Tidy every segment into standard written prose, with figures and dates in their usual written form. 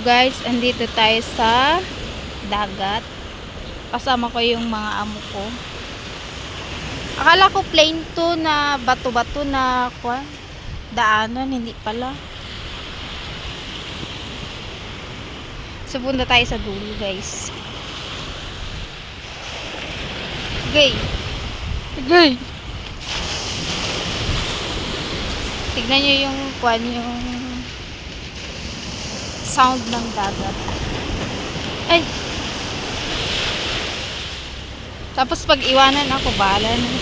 Guys, andito tayo sa dagat. Kasama ko yung mga amo ko. Akala ko plain to na bato-bato na daanan, hindi pala. So punta tayo sa dulo, guys. Gay. Tignan nyo yung yung sound ng dagat. Ay! Tapos pag iwanan ako, bahala na.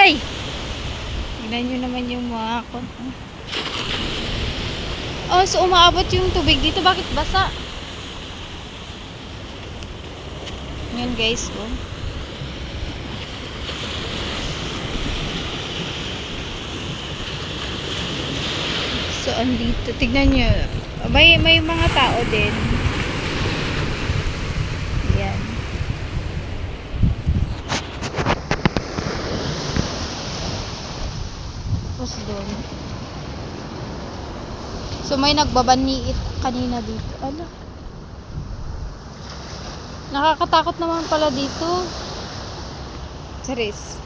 Ay! Tignan nyo naman yung mga Oh, so umaabot yung tubig dito. Bakit basa? Yan guys, oh. So, andito. Tignan nyo. May mga tao din. Yan. Tapos doon. So, may nagbabaniit kanina dito. Ala. Nakakatakot naman pala dito. Charis.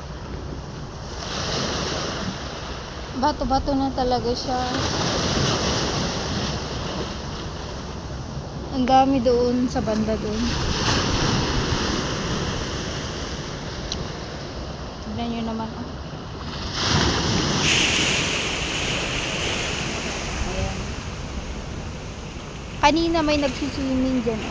Bato-bato na talaga siya. Ang dami doon sa banda doon. Tignan nyo naman. Ayan. Kanina may nagsiswimming dyan.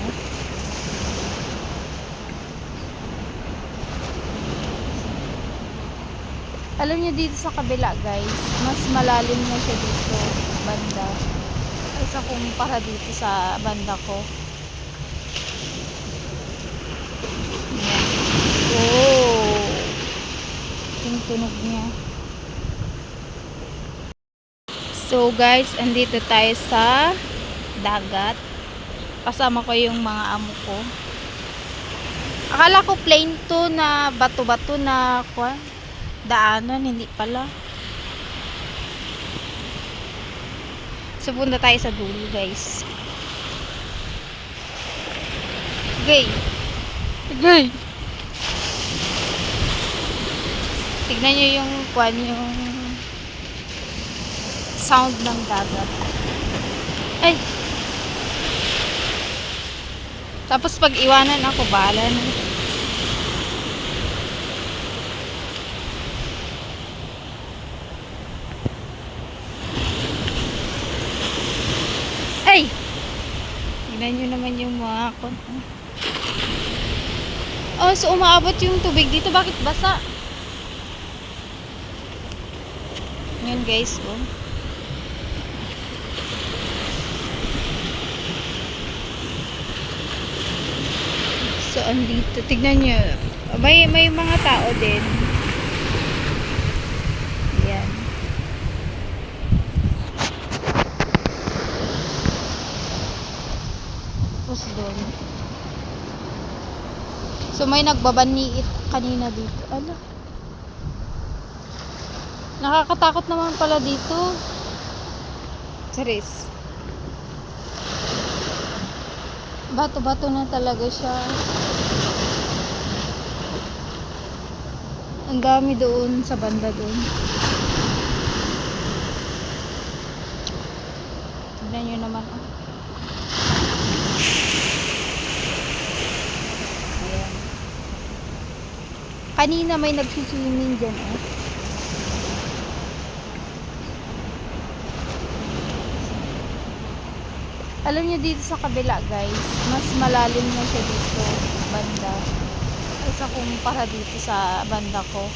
Alam niyo dito sa kabila guys, mas malalim na siya dito banda kaysa kumpara dito sa banda ko. Oh, yung tunog niya. So guys, andito tayo sa dagat. Kasama ko yung mga amo ko. Akala ko plain to na bato-bato na daanan, hindi pala. So punta tayo sa dulo, guys. Gay. Tignan nyo yung yung sound ng dagat. Ay! Tapos pag iwanan ako, bahala na. Ay! Tignan nyo naman yung mga Oh, so umaabot yung tubig dito. Bakit basa? Yan guys, oh. So, andito. Tignan nyo. May mga tao din. Yan. Tapos doon. So, may nagbabaniit kanina dito. Ala. Nakakatakot naman pala dito. Charis. Bato-bato na talaga siya. Ang dami doon sa banda doon. Tignan nyo naman. Ayan. Kanina may nagsiswimming dyan. Alam niyo dito sa kabila guys, mas malalim na siya dito banda kaysa kumpara dito sa banda ko.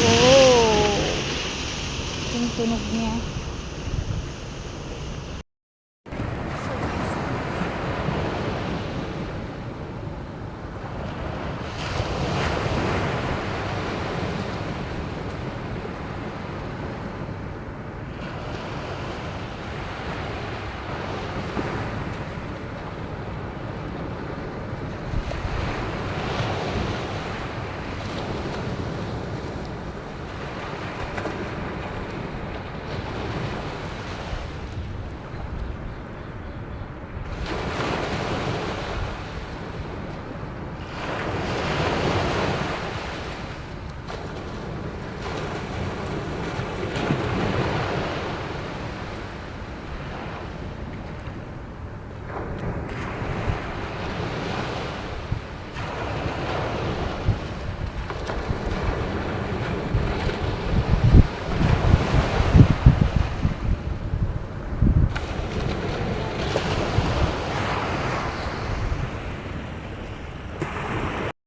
Oh, yung tunog niya.